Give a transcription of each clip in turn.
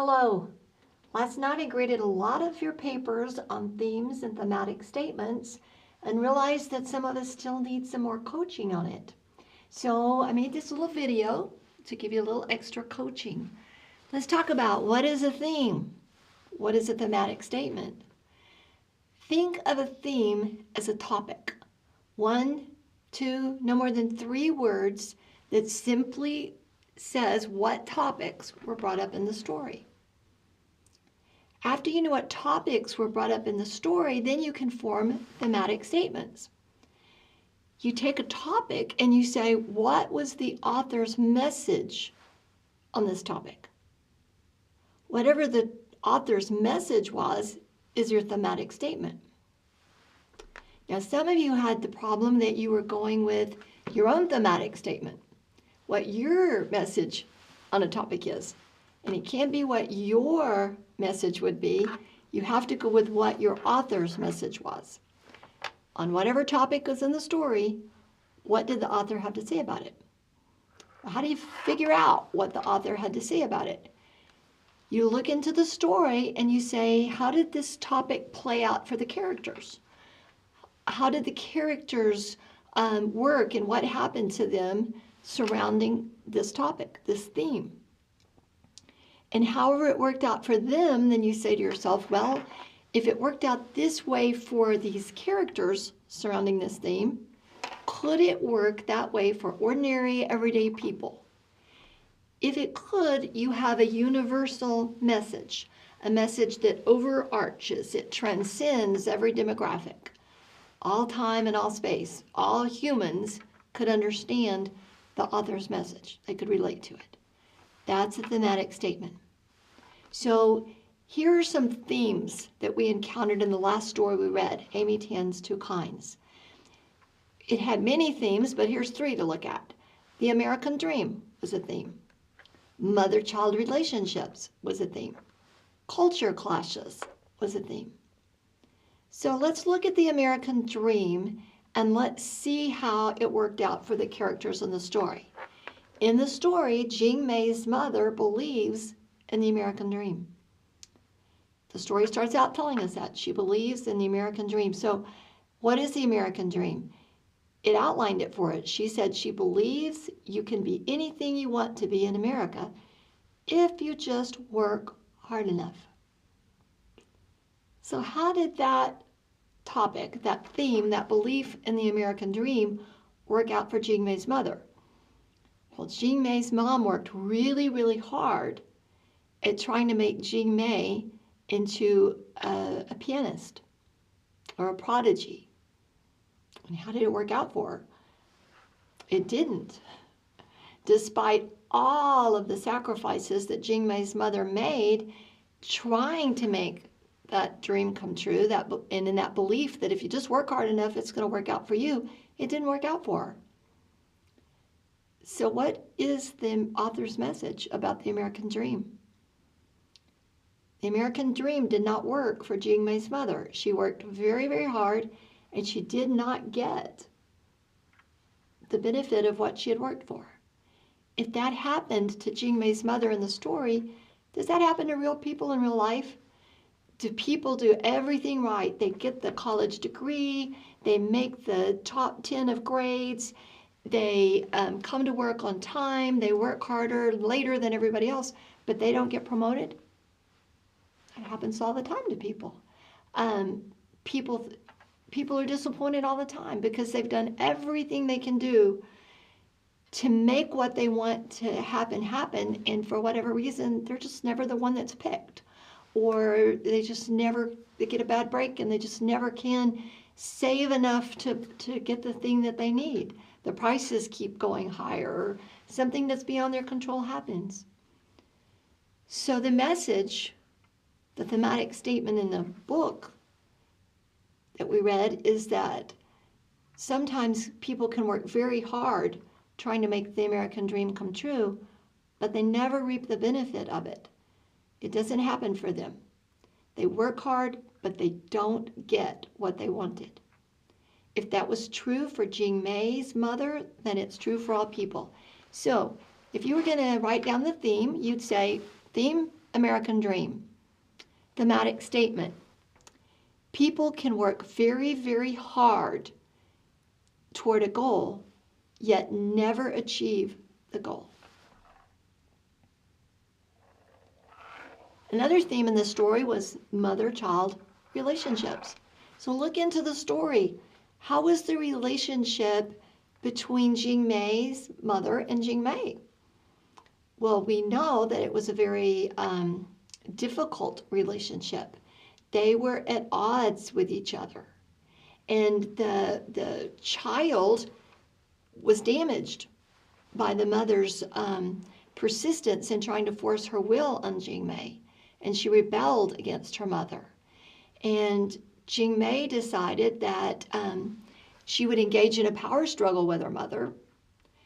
Hello. Last night I graded a lot of your papers on themes and thematic statements and realized that some of us still need some more coaching on it. So I made this little video to give you a little extra coaching. Let's talk about what is a theme? What is a thematic statement? Think of a theme as a topic. 1, 2, no more than 3 words that simply says what topics were brought up in the story. After you know what topics were brought up in the story, then you can form thematic statements. You take a topic and you say, what was the author's message on this topic? Whatever the author's message was is your thematic statement. Now, some of you had the problem that you were going with your own thematic statement, what your message on a topic is. And it can't be what your message would be. You have to go with what your author's message was. On whatever topic was in the story, what did the author have to say about it? How do you figure out what the author had to say about it? You look into the story and you say, how did this topic play out for the characters? How did the characters work and what happened to them surrounding this topic, this theme? And however it worked out for them, then you say to yourself, well, if it worked out this way for these characters surrounding this theme, could it work that way for ordinary, everyday people? If it could, you have a universal message, a message that overarches, it transcends every demographic. All time and all space, all humans could understand the author's message. They could relate to it. That's a thematic statement. So here are some themes that we encountered in the last story we read, Amy Tan's Two Kinds. It had many themes, but here's 3 to look at. The American dream was a theme. Mother-child relationships was a theme. Culture clashes was a theme. So let's look at the American dream and let's see how it worked out for the characters in the story. In the story, Jing Mei's mother believes in the American dream. The story starts out telling us that. She believes in the American dream. So what is the American dream? It outlined it for us. She said she believes you can be anything you want to be in America if you just work hard enough. So how did that topic, that theme, that belief in the American dream work out for Jing Mei's mother? Well, Jing Mei's mom worked really, really hard at trying to make Jing Mei into a pianist or a prodigy. And how did it work out for her? It didn't. Despite all of the sacrifices that Jing Mei's mother made trying to make that dream come true, and in that belief that if you just work hard enough, it's going to work out for you, it didn't work out for her. So what is the author's message about the American dream? The American dream did not work for Jing Mei's mother. She worked very, very hard, and she did not get the benefit of what she had worked for. If that happened to Jing Mei's mother in the story, does that happen to real people in real life? Do people do everything right? They get the college degree, they make the top 10 of grades, they come to work on time, they work harder later than everybody else, but they don't get promoted? That happens all the time to people. People are disappointed all the time because they've done everything they can do to make what they want to happen, and for whatever reason, they're just never the one that's picked. Or they get a bad break and they just never can save enough to get the thing that they need. The prices keep going higher, or something that's beyond their control happens. So the message, the thematic statement in the book that we read is that sometimes people can work very hard trying to make the American dream come true, but they never reap the benefit of it. It doesn't happen for them. They work hard, but they don't get what they wanted. If that was true for Jing Mei's mother, then it's true for all people. So if you were going to write down the theme, you'd say, theme, American dream. Thematic statement. People can work very, very hard toward a goal, yet never achieve the goal. Another theme in this story was mother-child relationships. So look into the story. How was the relationship between Jing Mei's mother and Jing Mei? Well, we know that it was a very difficult relationship. They were at odds with each other. And the child was damaged by the mother's persistence in trying to force her will on Jing Mei. And she rebelled against her mother. And Jing Mei decided that she would engage in a power struggle with her mother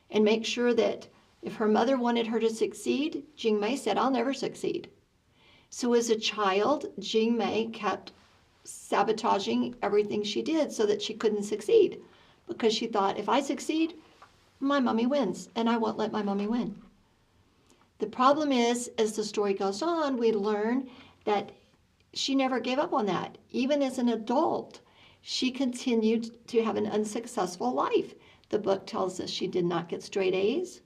and make sure that if her mother wanted her to succeed, Jing Mei said, "I'll never succeed." So as a child, Jing Mei kept sabotaging everything she did so that she couldn't succeed, because she thought, if I succeed, my mommy wins, and I won't let my mommy win. The problem is, as the story goes on, we learn that she never gave up on that. Even as an adult, she continued to have an unsuccessful life. The book tells us she did not get straight A's.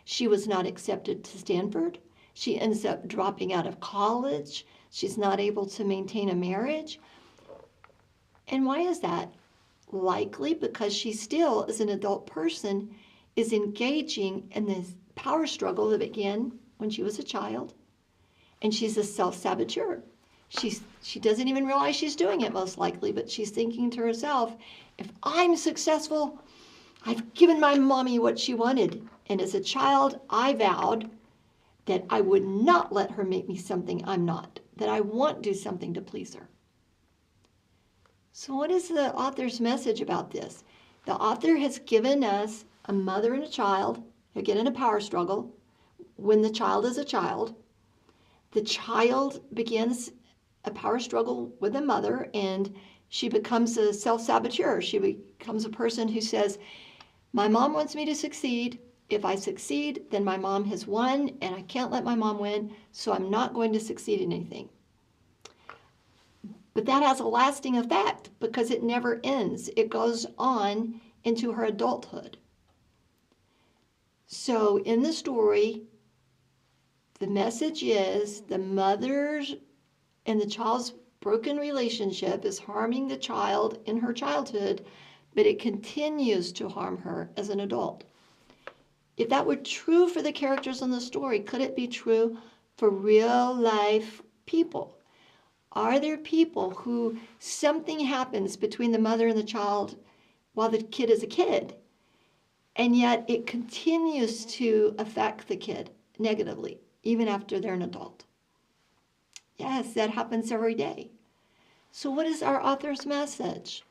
She was not accepted to Stanford. She ends up dropping out of college. She's not able to maintain a marriage. And why is that? Likely because she still, as an adult person, is engaging in this power struggle that began when she was a child. And she's a self-saboteur. She doesn't even realize she's doing it, most likely, but she's thinking to herself, if I'm successful, I've given my mommy what she wanted. And as a child, I vowed that I would not let her make me something I'm not, that I won't do something to please her. So what is the author's message about this? The author has given us a mother and a child who get in a power struggle. When the child is a child, the child begins a power struggle with the mother, and she becomes a self-saboteur. She becomes a person who says, my mom wants me to succeed. If I succeed, then my mom has won, and I can't let my mom win, so I'm not going to succeed in anything. But that has a lasting effect because it never ends. It goes on into her adulthood. So in the story, the message is the mother's and the child's broken relationship is harming the child in her childhood, but it continues to harm her as an adult. If that were true for the characters in the story, could it be true for real life people? Are there people who something happens between the mother and the child while the kid is a kid, and yet it continues to affect the kid negatively, even after they're an adult? Yes, that happens every day. So what is our author's message?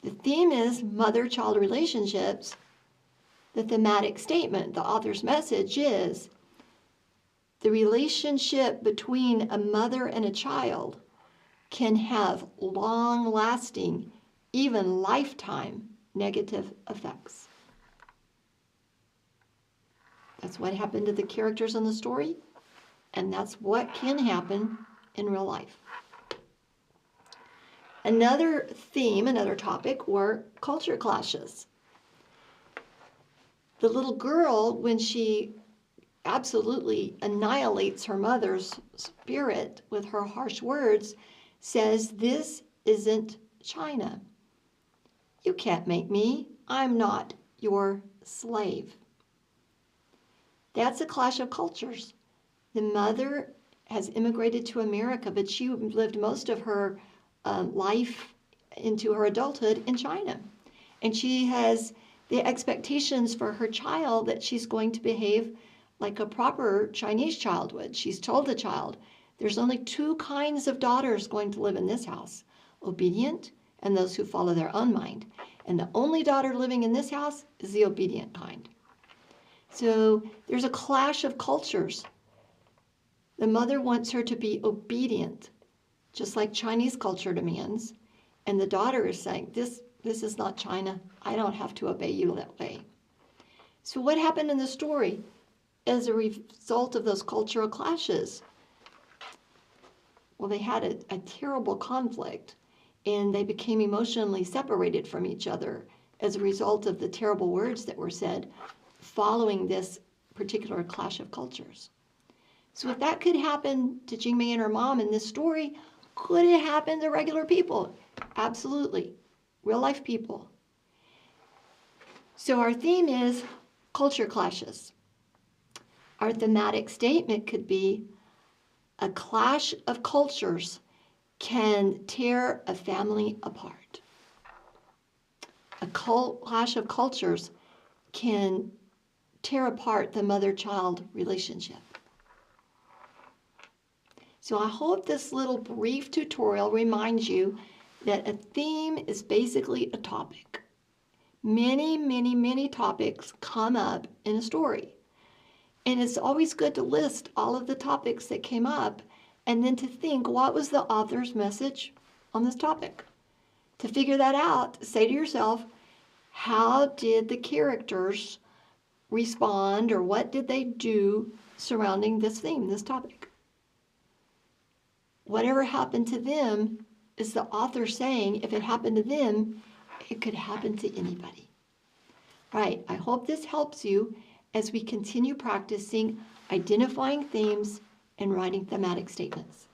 The theme is mother-child relationships. The thematic statement, the author's message is the relationship between a mother and a child can have long-lasting, even lifetime negative effects. That's what happened to the characters in the story, and that's what can happen in real life. Another theme, another topic, were culture clashes. The little girl, when she absolutely annihilates her mother's spirit with her harsh words, says, "This isn't China. You can't make me. I'm not your slave." That's a clash of cultures. The mother has immigrated to America, but she lived most of her life into her adulthood in China. And she has the expectations for her child that she's going to behave like a proper Chinese child would. She's told the child, there's only two kinds of daughters going to live in this house, obedient and those who follow their own mind. And the only daughter living in this house is the obedient kind. So there's a clash of cultures. The mother wants her to be obedient, just like Chinese culture demands. And the daughter is saying, this is not China. I don't have to obey you that way. So what happened in the story? as a result of those cultural clashes? Well, they had a terrible conflict, and they became emotionally separated from each other as a result of the terrible words that were said following this particular clash of cultures. So if that could happen to Jingmei and her mom in this story, could it happen to regular people? Absolutely. Real life people. So our theme is culture clashes. Our thematic statement could be a clash of cultures can tear a family apart. A clash of cultures can tear apart the mother-child relationship. So I hope this little brief tutorial reminds you that a theme is basically a topic. Many, many, many topics come up in a story. And it's always good to list all of the topics that came up and then to think, what was the author's message on this topic? To figure that out, say to yourself, how did the characters respond, or what did they do surrounding this theme, this topic? Whatever happened to them is the author saying, if it happened to them, it could happen to anybody. All right, I hope this helps you as we continue practicing identifying themes and writing thematic statements.